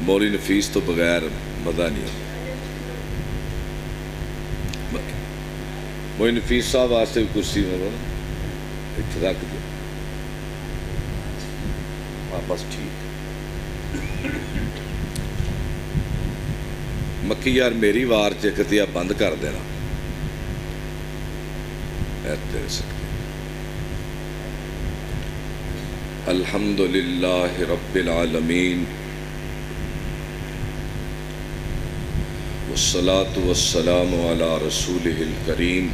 مولوی نفیس تو بغیر مزہ نہیں ہوتا. مولوی نفیس صاحب واسطے بھی کرسی میں اتنے رکھ دو. ہاں بس ٹھیک. مکھی یار میری وار چکتی بند کر دینا. الحمد للہ رب العالمین والصلاة والسلام علی رسولہ الکریم.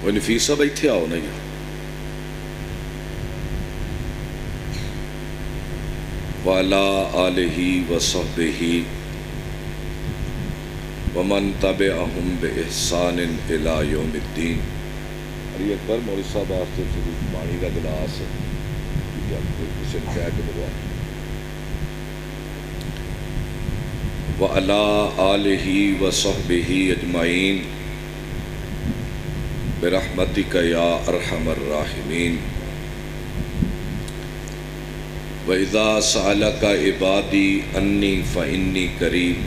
وہ نفیس صاحب اتنے آؤ نا یار. وعلی آلہ وصحبہ ومن تبعہم بإحسان الی یوم الدین. علی اکبر مولوی صاحب واسطے پانی کا گلاس کسی نے کہہ کے بلوا. وعلی آلہ وصحبہ اجمعین برحمتک یا ارحم الراحمین. وَإِذَا سَأَلَكَ عِبَادِي أَنِّي فَإِنِّي قَرِيبٌ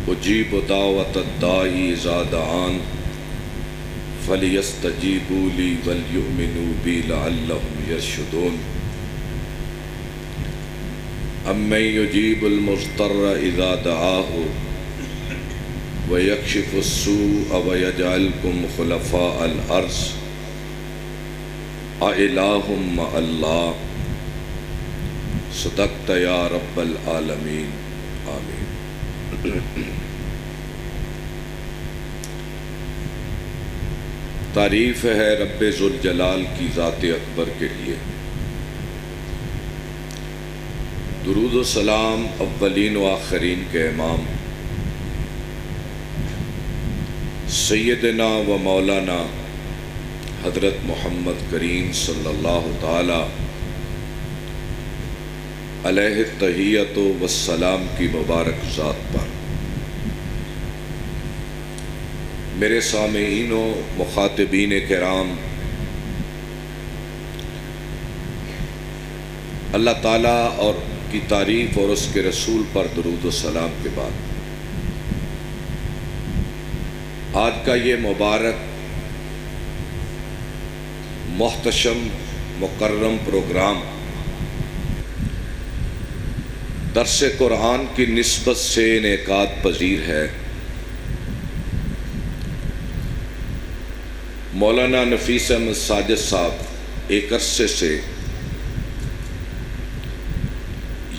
أُجِيبُ دَعْوَةَ الدَّاعِ إِذَا دَعَانِ فَلْيَسْتَجِيبُوا لِي وَلْيُؤْمِنُوا بِي لَعَلَّهُمْ يَرْشُدُونَ. أَمَّن يُجِيبُ الْمُضْطَرَّ إِذَا دَعَاهُ وَيَكْشِفُ السُّوءَ وَيَجْعَلُكُمْ خُلَفَاءَ الْأَرْضِ اِلٰہٌ مع اللہ. صدقت یا رب العالمین. آمین. تعریف ہے رب ذوالجلال کی ذات اکبر کے لیے. درود و سلام اولین و آخرین کے امام سیدنا و مولانا حضرت محمد کریم صلی اللہ تعالی علیہ التحیۃ والسلام کی مبارک ذات پر. میرے سامعین و مخاطبین کرام، اللہ تعالیٰ اور کی تعریف اور اس کے رسول پر درود و سلام کے بعد آج کا یہ مبارک محتشم مکرم پروگرام درس قرآن کی نسبت سے انعقاد پذیر ہے. مولانا نفیس احمد ساجد صاحب ایک عرصے سے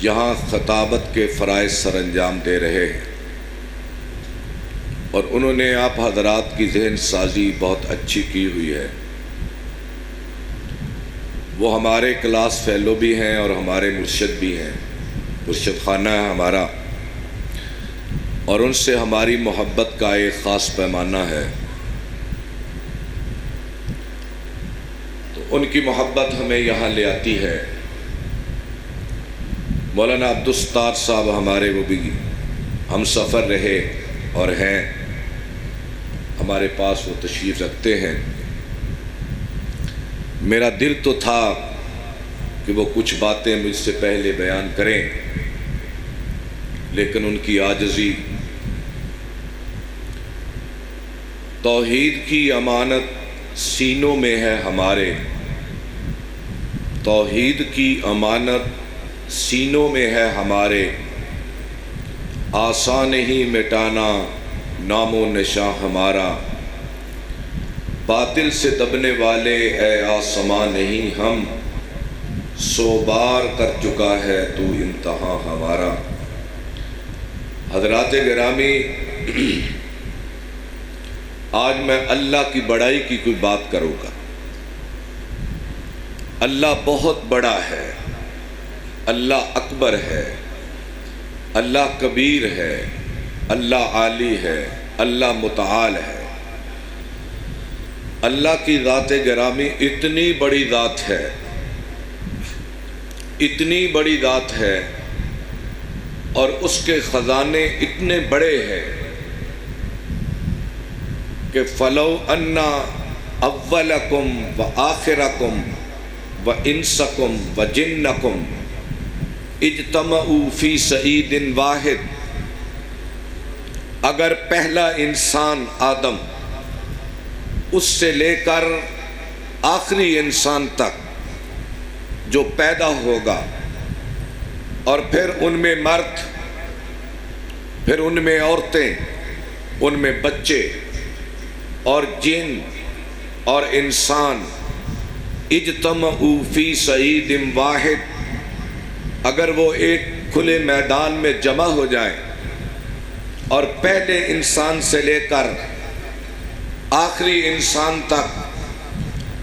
یہاں خطابت کے فرائض سر انجام دے رہے ہیں اور انہوں نے آپ حضرات کی ذہن سازی بہت اچھی کی ہوئی ہے. وہ ہمارے کلاس فیلو بھی ہیں اور ہمارے مرشد بھی ہیں. مرشد خانہ ہے ہمارا اور ان سے ہماری محبت کا ایک خاص پیمانہ ہے. تو ان کی محبت ہمیں یہاں لے آتی ہے. مولانا عبدالستار صاحب ہمارے وہ بھی ہم سفر رہے اور ہیں ہمارے پاس، وہ تشریف رکھتے ہیں. میرا دل تو تھا کہ وہ کچھ باتیں مجھ سے پہلے بیان کریں، لیکن ان کی عاجزی. توحید کی امانت سینوں میں ہے ہمارے، توحید کی امانت سینوں میں ہے ہمارے. آسان نہیں مٹانا نام و نشاں ہمارا، باطل سے دبنے والے اے آسمان نہیں ہم، 100 بار کر چکا ہے تو امتحان ہمارا. حضرات گرامی، آج میں اللہ کی بڑائی کی کوئی بات کروں گا. اللہ بہت بڑا ہے، اللہ اکبر ہے، اللہ کبیر ہے، اللہ عالی ہے، اللہ متعال ہے. اللہ کی ذات گرامی اتنی بڑی ذات ہے، اتنی بڑی ذات ہے اور اس کے خزانے اتنے بڑے ہیں کہ فَلَوْ أَنَّ أَوَّلَكُمْ وَآخِرَكُمْ وَإِنسَكُمْ وَجِنَّكُمْ اجتمعوا فی صعید واحد. اگر پہلا انسان آدم اس سے لے کر آخری انسان تک جو پیدا ہوگا، اور پھر ان میں مرد، پھر ان میں عورتیں، ان میں بچے اور جن اور انسان، اجتمعوا فی صعید واحد، اگر وہ ایک کھلے میدان میں جمع ہو جائیں اور پہلے انسان سے لے کر آخری انسان تک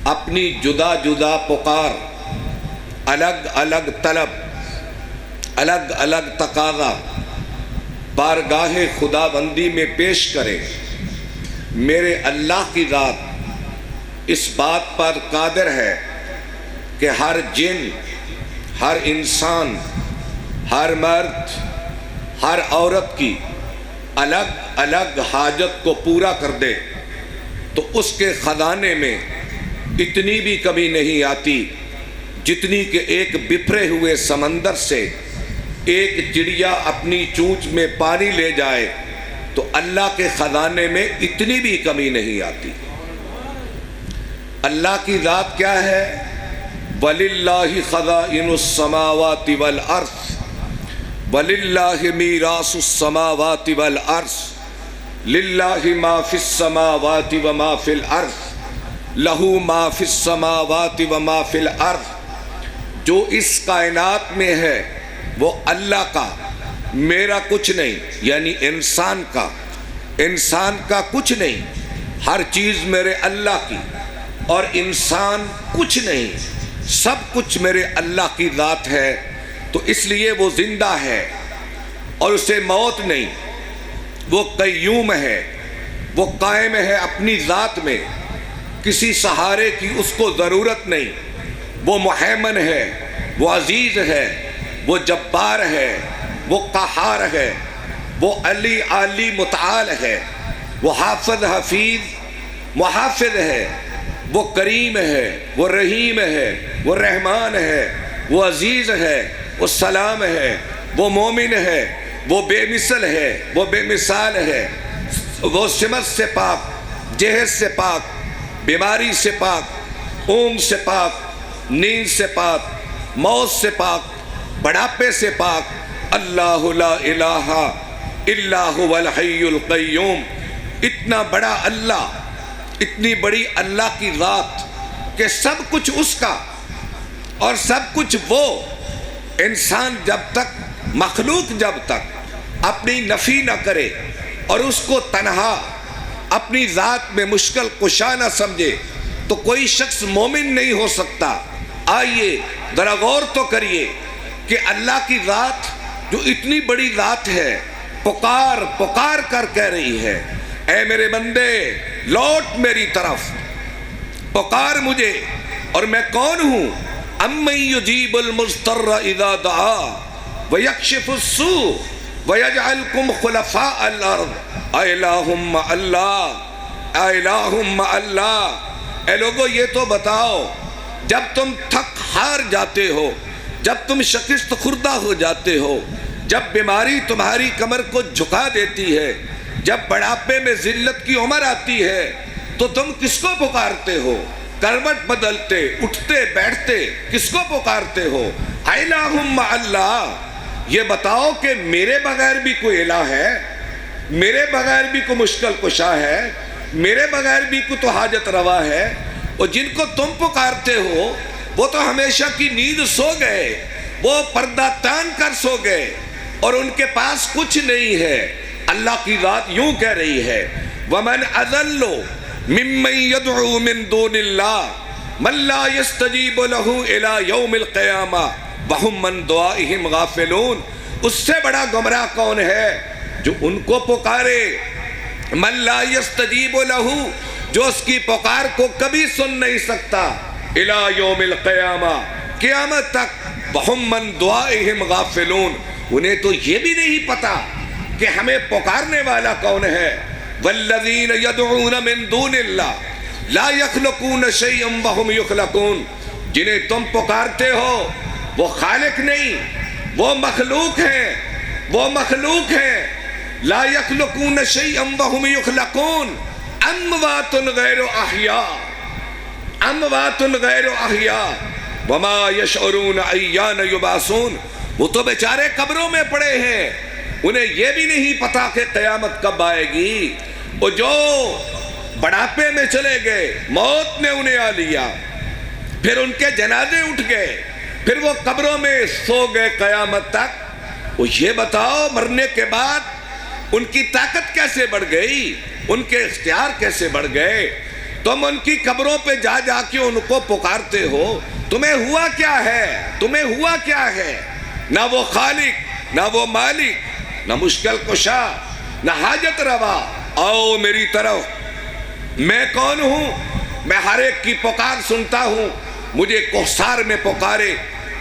اپنی جدا جدا پکار، الگ الگ طلب، الگ الگ تقاضا بارگاہ خدا بندی میں پیش کریں، میرے اللہ کی ذات اس بات پر قادر ہے کہ ہر جن، ہر انسان، ہر مرد، ہر عورت کی الگ الگ حاجت کو پورا کر دے، تو اس کے خزانے میں اتنی بھی کمی نہیں آتی جتنی کہ ایک بکھرے ہوئے سمندر سے ایک چڑیا اپنی چونچ میں پانی لے جائے تو اللہ کے خزانے میں اتنی بھی کمی نہیں آتی۔ اللہ کی ذات کیا ہے؟ وَلِلَّهِ خَزَائِنُ السَّمَاوَاتِ وَالْأَرْضِ وَلِلَّهِ مِيرَاثُ السَّمَاوَاتِ وَالْأَرْضِ لِلَّهِ مَا فِي السَّمَاوَاتِ وَمَا فِي الْأَرْضِ لَهُ مَا فِي السَّمَاوَاتِ وَمَا فِي الْأَرْضِ۔ جو اس کائنات میں ہے وہ اللہ کا، میرا کچھ نہیں، یعنی انسان کا کچھ نہیں، ہر چیز میرے اللہ کی، اور انسان کچھ نہیں، سب کچھ میرے اللہ کی ذات ہے۔ تو اس لیے وہ زندہ ہے اور اسے موت نہیں، وہ قیوم ہے، وہ قائم ہے اپنی ذات میں، کسی سہارے کی اس کو ضرورت نہیں، وہ محیمن ہے، وہ عزیز ہے، وہ جبار ہے، وہ قہار ہے، وہ علی عالی متعال ہے، وہ حافظ حفیظ محافظ ہے، وہ کریم ہے، وہ رحیم ہے، وہ رحمان ہے، وہ عزیز ہے، وہ سلام ہے، وہ مومن ہے، وہ بے مثل ہے، وہ بے مثال ہے، وہ سمت سے پاک، جہد سے پاک، بیماری سے پاک، اونگ سے پاک، نیند سے پاک، موت سے پاک، بڑھاپے سے پاک۔ اللہ لا الہ الا هو الحی القیوم۔ اتنا بڑا اللہ، اتنی بڑی اللہ کی ذات کہ سب کچھ اس کا اور سب کچھ وہ۔ انسان جب تک، مخلوق جب تک اپنی نفی نہ کرے اور اس کو تنہا اپنی ذات میں مشکل کشا نہ سمجھے تو کوئی شخص مومن نہیں ہو سکتا۔ آئیے ذرا غور تو کریے کہ اللہ کی ذات جو اتنی بڑی ذات ہے، پکار پکار کر کہہ رہی ہے، اے میرے بندے لوٹ میری طرف، پکار مجھے، اور میں کون ہوں؟ اَمَّن يُجِيبُ الْمُضْطَرَّ إِذَا دَعَا وَيَكْشِفُ السُّوءَ وَيَجْعَلْكُمْ خُلَفَاءَ الْأَرْضِ أَإِلَٰهٌ مَّعَ اللَّهِ أَإِلَٰهٌ مَّعَ اللَّهِ۔ اے لوگو یہ تو بتاؤ، جب تم تھک ہار جاتے ہو، جب تم شکست خوردہ ہو جاتے ہو، جب بیماری تمہاری کمر کو جھکا دیتی ہے، جب بڑھاپے میں ذلت کی عمر آتی ہے، تو تم کس کو پکارتے ہو؟ کروٹ بدلتے، اٹھتے بیٹھتے کس کو پکارتے ہو؟ الہ مع اللہ۔ یہ بتاؤ کہ میرے بغیر بھی کوئی الہ ہے؟ میرے بغیر بھی کوئی مشکل کشا ہے؟ میرے بغیر بھی کوئی تو حاجت روا ہے؟ اور جن کو تم پکارتے ہو وہ تو ہمیشہ کی نیند سو گئے، وہ پردہ تان کر سو گئے، اور ان کے پاس کچھ نہیں ہے۔ اللہ کی ذات یوں کہہ رہی ہے، وَمَنْ أَضَلُّ مِمَّنْ يَدْعُو مِن دُونِ اللَّهِ مَنْ لَا يَسْتَجِيبُ لَهُ إِلَى يَوْمِ الْقِيَامَةِ وَهُمْ مَنْ دُعَائِهِمْ غَافِلُونَ۔ اس سے بڑا گمراہ کون ہے جو ان کو پکارے، مَنْ لَا يَسْتَجِيبُ لَهُ، جو اس کی پکار کو کبھی سن نہیں سکتا، إِلَى يَوْمِ الْقِيَامَةِ، قیامت تک، وَهُمْ مَنْ دُعَائِهِمْ غَافِلُونَ، انہیں تو یہ بھی نہیں پتا کہ ہمیں پکارنے والا کون ہے۔ وَالَّذِينَ يَدْعُونَ مِن دُونِ اللَّهِ لَا يَخْلُقُونَ شَيْئًا وَهُمْ يُخْلَقُونَ، جنہیں تم پکارتے ہو وہ خالق نہیں، وہ مخلوق ہیں، وہ مخلوق ہیں۔ لا یخلقون شیئا وہم یخلقون اموات غیر احیاء، اموات غیر احیاء وما یشعرون ایان یبعثون۔ وہ تو بیچارے قبروں میں پڑے ہیں، انہیں یہ بھی نہیں پتا کہ قیامت کب آئے گی۔ وہ جو بڑھاپے میں چلے گئے، موت نے انہیں آ لیا، پھر ان کے جنازے اٹھ گئے، پھر وہ قبروں میں سو گئے قیامت تک۔ وہ یہ بتاؤ مرنے کے بعد ان کی طاقت کیسے بڑھ گئی، ان کے اختیار کیسے بڑھ گئے؟ تم ان کی قبروں پہ جا جا کے ان کو پکارتے ہو، تمہیں ہوا کیا ہے؟ تمہیں ہوا کیا ہے؟ نہ وہ خالق، نہ وہ مالک، نہ مشکل کشا، نہ حاجت روا۔ آؤ میری طرف، میں کون ہوں؟ میں ہر ایک کی پکار سنتا ہوں۔ مجھے کوہسار میں پکارے،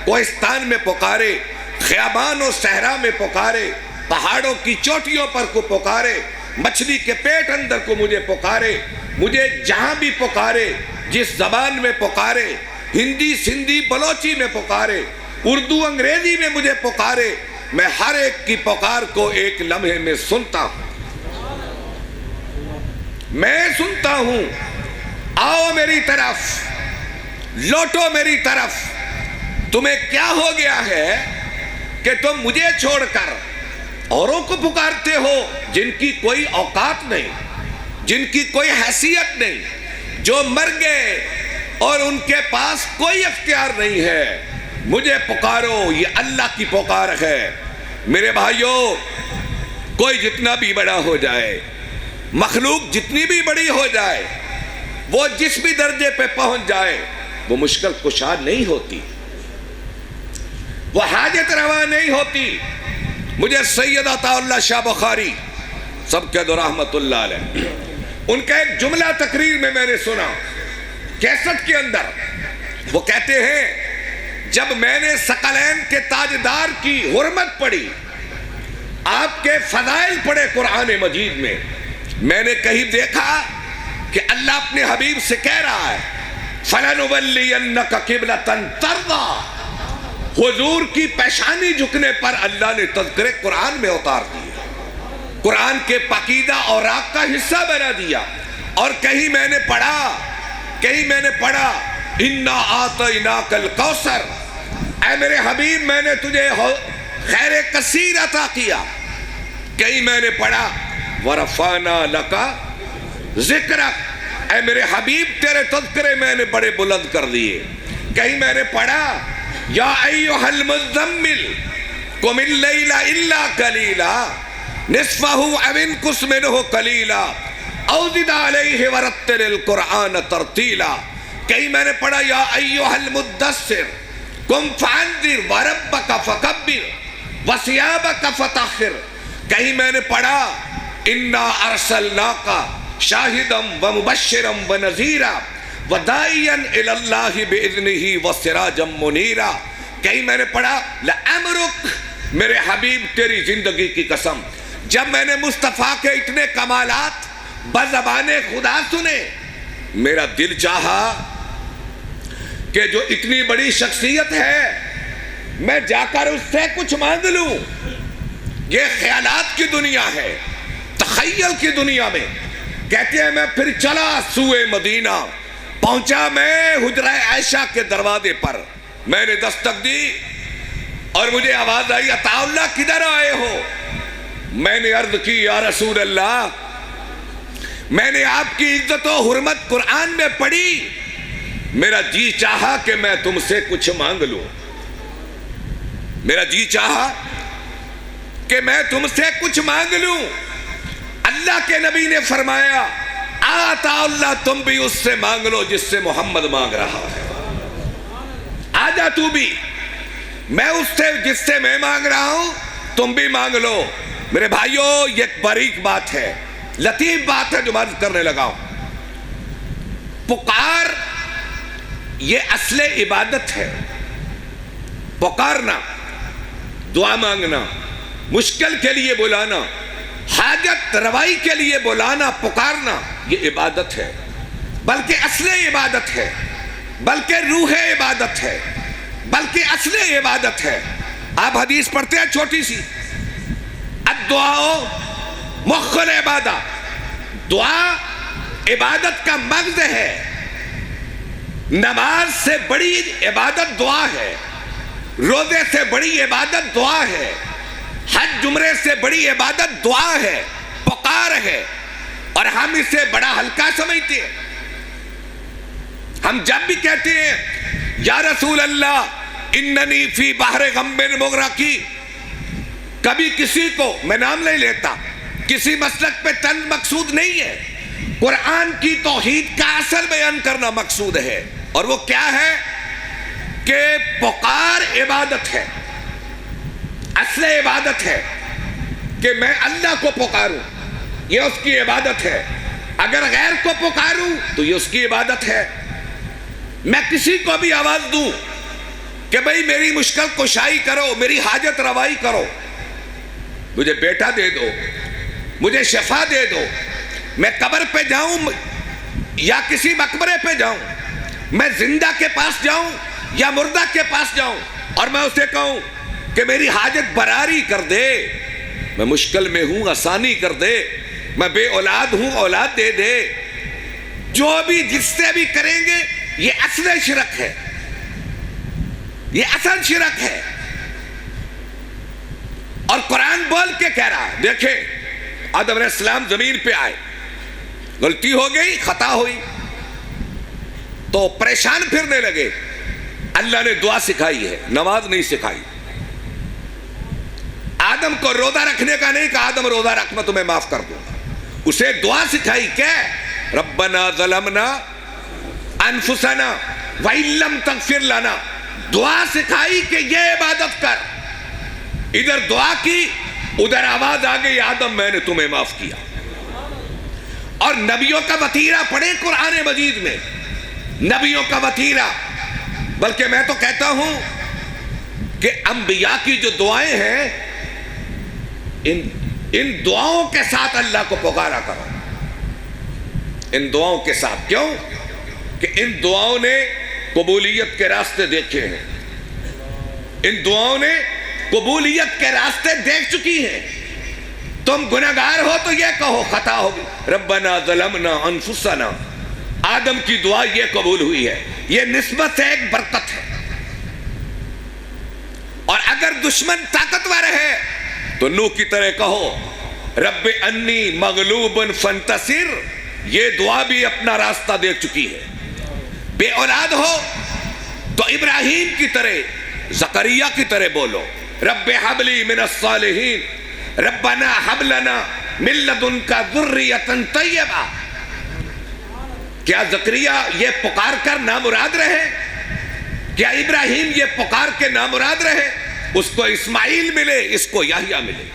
کوہستان میں پکارے، خیابان و صحرا میں پکارے، پہاڑوں کی چوٹیوں پر کو پکارے، مچھلی کے پیٹ اندر کو مجھے پکارے، مجھے جہاں بھی پکارے، جس زبان میں پکارے، ہندی سندھی بلوچی میں پکارے، اردو انگریزی میں مجھے پکارے، میں ہر ایک کی پکار کو ایک لمحے میں سنتا ہوں، میں سنتا ہوں۔ آؤ میری طرف، لوٹو میری طرف۔ تمہیں کیا ہو گیا ہے کہ تم مجھے چھوڑ کر اوروں کو پکارتے ہو جن کی کوئی اوقات نہیں، جن کی کوئی حیثیت نہیں، جو مر گئے اور ان کے پاس کوئی اختیار نہیں ہے؟ مجھے پکارو، یہ اللہ کی پکار ہے۔ میرے بھائیوں، کوئی جتنا بھی بڑا ہو جائے، مخلوق جتنی بھی بڑی ہو جائے، وہ جس بھی درجے پہ پہنچ جائے، وہ مشکل کشا نہیں ہوتی، وہ حاجت روا نہیں ہوتی۔ مجھے سید عطا اللہ شاہ بخاری سب کے دو رحمت اللہ علیہ، ان کا ایک جملہ تقریر میں نے سنا کیسٹ کے اندر۔ وہ کہتے ہیں جب میں نے ثقلین کے تاجدار کی حرمت پڑھی، آپ کے فضائل پڑھے قرآن مجید میں نے کہیں دیکھا کہ اللہ اپنے حبیب سے کہہ رہا ہے فَلَنُوَلِّيَنَّكَ قِبْلَةً تَرْضَىٰ۔ حضور کی پیشانی جھکنے پر اللہ نے تذکرے قرآن میں اتار دیا، قرآن کے پاکیزہ اوراق کا حصہ بنا دیا۔ اور کہیں میں نے پڑھا اِنَّا آتَيْنَاكَ الْكَوْثَرَ، اے میرے حبیب میں نے تجھے خیر کثیر عطا کیا۔ کہیں میں نے پڑھا وَرَفَعْنَا لَكَ ذِكْرَكَ، اے میرے حبیب تیرے تذکرے میں نے بڑے بلند کر دیے۔ کہیں میں نے پڑھا یا ایھا المزمل قم اللیل الا قلیلا نصفہ او انقص منہ قلیلا او زد علیہ ورتل القرآن ترتیلا۔ کہیں میں نے پڑھا یا ایھا المدثر قم فانذر وربک فکبر وثیابک فطہر۔ کہیں میں نے پڑھا انا ارسلناک شاہدا ومبشرا ونذیرا وداعیا الی اللہ باذنہ وسراجا منیرا۔ کہیں میں نے پڑھا لعمرک، میرے حبیب تیری زندگی کی قسم۔ جب میں نے مصطفیٰ کے اتنے کمالات بزبان خدا سنے، میرا دل چاہا کہ جو اتنی بڑی شخصیت ہے میں جا کر اس سے کچھ مانگ لوں۔ یہ خیالات کی دنیا ہے، تخیل کی دنیا میں۔ کہتے ہیں میں پھر چلا سوئے مدینہ، پہنچا میں حجرہ عائشہ کے دروازے پر، میں نے دستک دی اور مجھے آواز آئی عطا اللہ کدھر آئے ہو؟ میں نے عرض کی یا رسول اللہ، میں نے آپ کی عزت و حرمت قرآن میں پڑھی، میرا جی چاہا کہ میں تم سے کچھ مانگ لوں، میرا جی چاہا کہ میں تم سے کچھ مانگ لوں۔ اللہ کے نبی نے فرمایا آتا اللہ تم بھی اس سے مانگ لو جس سے محمد مانگ رہا ہے، آجا تو بھی، میں اس سے جس سے میں مانگ رہا ہوں تم بھی مانگ لو۔ میرے بھائیوں، یہ ایک باریک بات ہے، لطیف بات ہے جو میں عرض کرنے لگا ہوں۔ پکار یہ اصل عبادت ہے، پکارنا، دعا مانگنا، مشکل کے لیے بلانا، حاجت روائی کے لیے بلانا، پکارنا، یہ عبادت ہے، بلکہ اصل عبادت ہے۔ بلکہ روح عبادت ہے، بلکہ اصل عبادت ہے۔ آپ حدیث پڑھتے ہیں چھوٹی سی، الدعاء مخ العبادہ، دعا عبادت کا مغز ہے۔ نماز سے بڑی عبادت دعا ہے، روزے سے بڑی عبادت دعا ہے، حج عمرے سے بڑی عبادت دعا ہے، پکار ہے، اور ہم اسے بڑا ہلکا سمجھتے ہیں۔ ہم جب بھی کہتے ہیں یا رسول اللہ اننی فی بحر غم مغرقی، کبھی کسی کو میں نام نہیں لیتا، کسی مسلک پہ چند مقصود نہیں ہے، قرآن کی توحید کا اصل بیان کرنا مقصود ہے، اور وہ کیا ہے کہ پکار عبادت ہے، اصل عبادت ہے کہ میں اللہ کو پکاروں، یہ اس کی عبادت ہے۔ اگر غیر کو پکاروں تو یہ اس کی عبادت ہے۔ میں کسی کو بھی آواز دوں کہ بھئی میری مشکل کشائی کرو، میری حاجت روائی کرو، مجھے بیٹا دے دو، مجھے شفا دے دو، میں قبر پہ جاؤں یا کسی مقبرے پہ جاؤں، میں زندہ کے پاس جاؤں یا مردہ کے پاس جاؤں، اور میں اسے کہوں کہ میری حاجت براری کر دے، میں مشکل میں ہوں آسانی کر دے، میں بے اولاد ہوں اولاد دے دے، جو بھی جس سے بھی کریں گے یہ اصل شرک ہے، یہ اصل شرک ہے۔ اور قرآن بول کے کہہ رہا ہے، دیکھیں آدم علیہ السلام زمین پہ آئے، غلطی ہو گئی، خطا ہوئی تو پریشان پھرنے لگے۔ اللہ نے دعا سکھائی ہے، نماز نہیں سکھائی۔ آدم کو روزہ رکھنے کا نہیں کہا، آدم روزہ رکھ میں تمہیں معاف کر دوں گا، اسے دعا سکھائی کیا؟ ربنا ظلمنا انفسنا وَإِن لَّمْ تَغْفِرْ لَنَا، دعا سکھائی کہ یہ عبادت کر، ادھر دعا کی ادھر آواز آ گئی آدم میں نے تمہیں معاف کیا۔ اور نبیوں کا وتیرہ پڑھیں قرآن مجید میں، نبیوں کا وتیرہ، بلکہ میں تو کہتا ہوں کہ انبیاء کی جو دعائیں ہیں ان دعاؤں کے ساتھ اللہ کو پکارا کرو، ان دعاؤں کے ساتھ۔ کیوں کہ ان دعاؤں نے قبولیت کے راستے دیکھے ہیں، ان دعاؤں نے قبولیت کے راستے دیکھ چکی ہیں۔ تم گناہگار ہو تو یہ کہو خطا ہوگی، ربنا ظلمنا انفسنا، آدم کی دعا یہ قبول ہوئی ہے، یہ نسبت سے ایک برکت ہے۔ اور اگر دشمن طاقتور ہے تو نوح کی طرح کہو رب انی مغلوب فانتصر، یہ دعا بھی اپنا راستہ دیکھ چکی ہے۔ بے اولاد ہو تو ابراہیم کی طرح زکریا کی طرح بولو رب حب لی من الصالحین ربنا حب لنا من لدنک ذریۃ طیبہ۔ کیا زکریا یہ پکار کر نامراد رہے؟ کیا ابراہیم یہ پکار کے نامراد رہے؟ اس کو اسماعیل ملے، اس کو یحییٰ ملے۔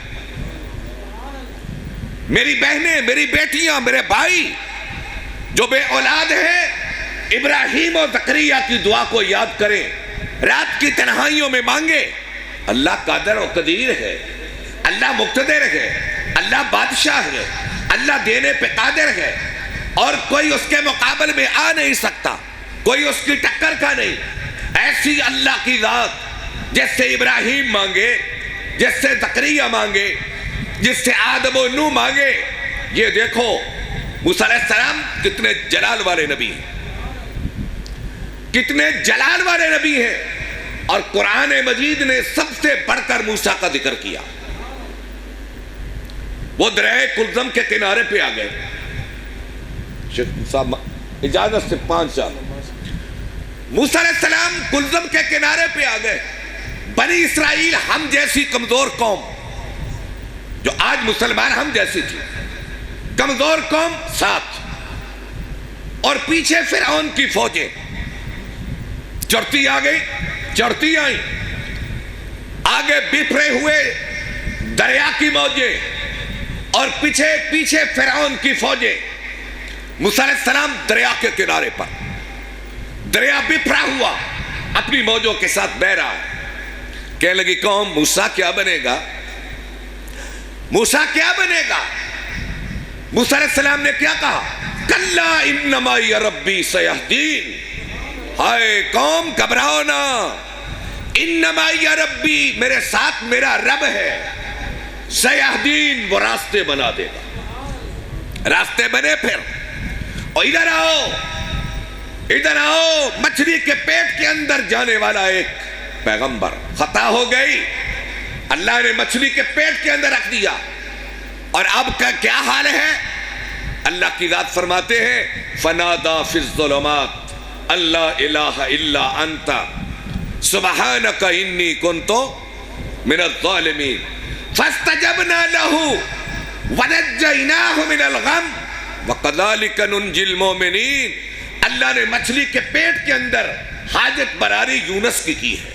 میری بہنیں، میری بیٹیاں، میرے بھائی جو بے اولاد ہیں، ابراہیم اور زکریا کی دعا کو یاد کریں، رات کی تنہائیوں میں مانگے۔ اللہ قادر و قدیر ہے، اللہ مقتدر ہے، اللہ بادشاہ ہے، اللہ دینے پہ قادر ہے، اور کوئی اس کے مقابل میں آ نہیں سکتا، کوئی اس کی ٹکر کا نہیں۔ ایسی اللہ کی ذات جس سے ابراہیم مانگے، جس سے زکریا مانگے، جس سے آدم و نوح مانگے۔ یہ دیکھو موسیٰ علیہ السلام کتنے جلال والے نبی ہیں، کتنے جلال والے نبی ہیں، اور قرآن مجید نے سب سے بڑھ کر موسیٰ کا ذکر کیا۔ وہ دریائے کلزم کے کنارے پہ آ گئے، صاحب اجازت سے 5 سال موسیٰ علیہ السلام کلزم کے کنارے پہ آ گئے۔ بنی اسرائیل ہم جیسی کمزور قوم، جو آج مسلمان ہم جیسی تھی، کمزور قوم ساتھ، اور پیچھے فرعون کی فوجیں چڑھتی آ گئی، چڑھتی آئیں، آگے بکھرے ہوئے دریا کی موجیں، اور پیچھے فرعون کی فوجیں۔ موسیٰ علیہ السلام دریا کے کنارے پر، دریا بکھرا ہوا اپنی موجوں کے ساتھ بہہ رہا ہے۔ کہنے لگی قوم موسیٰ کیا بنے گا، موسیٰ کیا بنے گا؟ موسیٰ علیہ السلام نے کیا کہا؟ کلا ان معی ربی سیہدین، ہائے قوم گھبراؤ نہ، انما یا ربی، میرے ساتھ میرا رب ہے، سیہدین، وہ راستے بنا دے گا۔ راستے بنے پھر، اور ادھر آؤ، مچھلی کے پیٹ کے اندر جانے والا ایک پیغمبر، خطا ہو گئی، اللہ نے مچھلی کے پیٹ کے اندر رکھ دیا، اور اب کا کیا حال ہے؟ اللہ کی ذات فرماتے ہیں فنادا فی الظلمات اللہ الہ الا انت سبحانک انی کنت من الظالمین فاستجبنا له ونجیناہ من الغم وکذالک ننجی المؤمنین۔ اللہ نے مچھلی کے پیٹ کے اندر حاجت براری یونس کی ہے،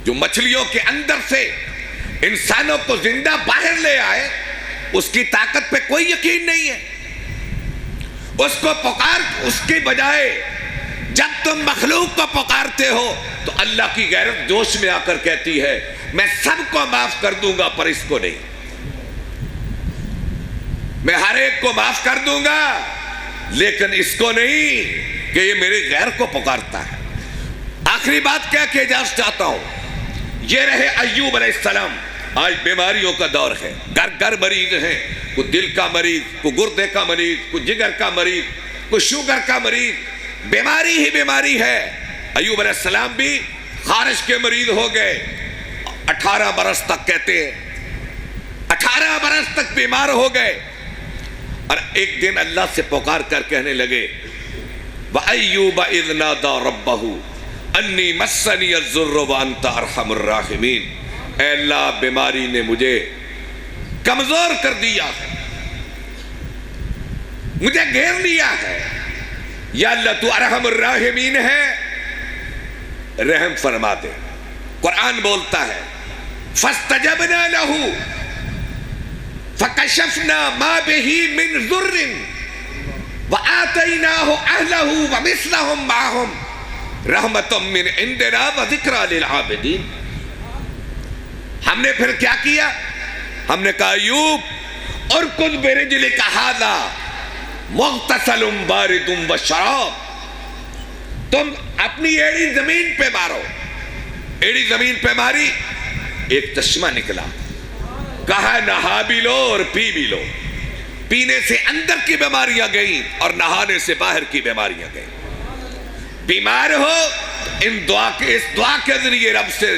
جو مچھلیوں کے اندر سے انسانوں کو زندہ باہر لے آئے، اس کی طاقت پہ کوئی یقین نہیں ہے۔ اس کو اس کی بجائے جب تم مخلوق کو پکارتے ہو تو اللہ کی غیرت جوش میں آ کر کہتی ہے میں سب کو معاف کر دوں گا پر اس کو نہیں، میں ہر ایک کو معاف کر دوں گا لیکن اس کو نہیں کہ یہ میرے غیر کو پکارتا ہے۔ آخری بات کہہ کے اجازت چاہتا ہوں، یہ رہے ایوب علیہ السلام۔ آج بیماریوں کا دور ہے، گھر گھر مریض ہیں، کوئی دل کا مریض، کوئی گردے کا مریض، کوئی جگر کا مریض، کوئی شوگر کا مریض، بیماری ہی بیماری ہے۔ ایوب علیہ السلام بھی خارش کے مریض ہو گئے، 18 برس تک کہتے ہیں 18 برس تک بیمار ہو گئے، اور ایک دن اللہ سے پکار کر کہنے لگے وَأَيُّوبَ إِذْ نَادَى رَبَّهُ أَنِّي مَسَّنِيَ الضُّرُّ وَأَنْتَ أَرْحَمُ الرَّاحِمِينَ۔ اے اللہ بیماری نے مجھے کمزور کر دیا ہے، مجھے گھیر لیا ہے، یا اللہ تو ارحم الراحمین ہے، رحم فرما دے۔ قرآن بولتا ہے فَاسْتَجَبْنَا لَهُ فَكَشَفْنَا مَا بِهِ مِنْ ضُرٍّ وَآتَيْنَاهُ أَهْلَهُ وَمِثْلَهُمْ مَعَهُمْ رَحْمَةً مِّنْ عِنْدِنَا وَذِكْرَى لِلْعَابِدِينَ۔ ہم نے پھر کیا کیا؟ ہم نے کہا ایوب ارکض برجلک ھذا مغتسل بارد وشراب، تم اپنی ایڑی زمین پہ مارو۔ ایڑی زمین پہ ماری، ایک چشمہ نکلا، کہا نہا بھی لو اور پی بھی لو۔ پینے سے اندر کی بیماریاں گئیں اور نہانے سے باہر کی بیماریاں گئیں۔ بیمار ہو اس دعا کے ذریعے رب سے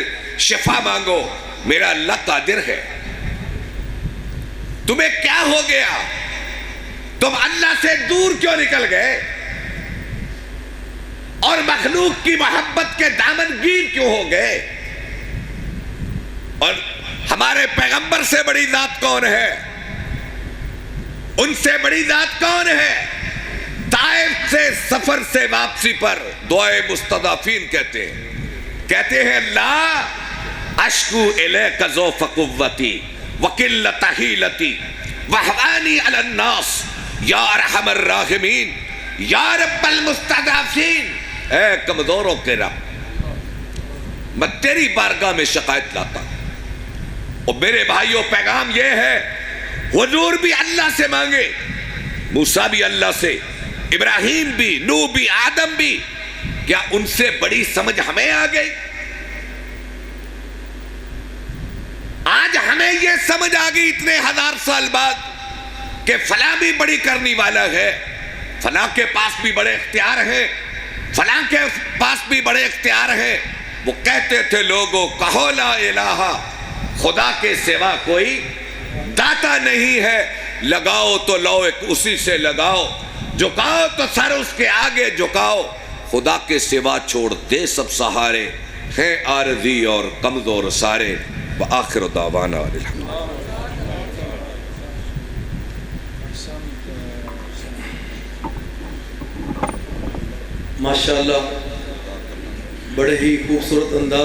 شفا مانگو، میرا اللہ قادر ہے۔ تمہیں کیا ہو گیا؟ تم اللہ سے دور کیوں نکل گئے اور مخلوق کی محبت کے دامن گیر کیوں ہو گئے؟ اور ہمارے پیغمبر سے بڑی ذات کون ہے؟ ان سے بڑی ذات کون ہے؟ طائف سے سفر سے واپسی پر دعائے مستضعفین کہتے ہیں اللہ اشکو الیک ضعف قوتی وقلت حیلتی وہوانی علی الناس یا ارحم الراحمین یا رب المستضعفین۔ اے کمزوروں کے رب، میں تیری بارگاہ میں شکایت لاتا ہوں، اور میرے بھائیوں پیغام یہ ہے حضور بھی اللہ سے مانگے، موسیٰ بھی اللہ سے، ابراہیم بھی، نوح بھی، آدم بھی، کیا ان سے بڑی سمجھ ہمیں آ گئی؟ آج ہمیں یہ سمجھ آ گئی اتنے ہزار سال بعد کہ فلاں بھی بڑی کرنی والا ہے، فلاں کے پاس بھی بڑے اختیار ہیں، فلاں کے پاس بھی بڑے اختیار ہیں۔ وہ کہتے تھے لوگوں کہو لا الہ، خدا کے سوا کوئی داتا نہیں ہے، لگاؤ تو لو ایک اسی سے لگاؤ، جھکاؤ تو سر اس کے آگے جھکاؤ، خدا کے سوا چھوڑ دے سب سہارے، ہیں عارضی اور کمزور سارے۔ وآخر دعوانا الحمدللہ۔ ماشاءاللہ، بڑے ہی خوبصورت انداز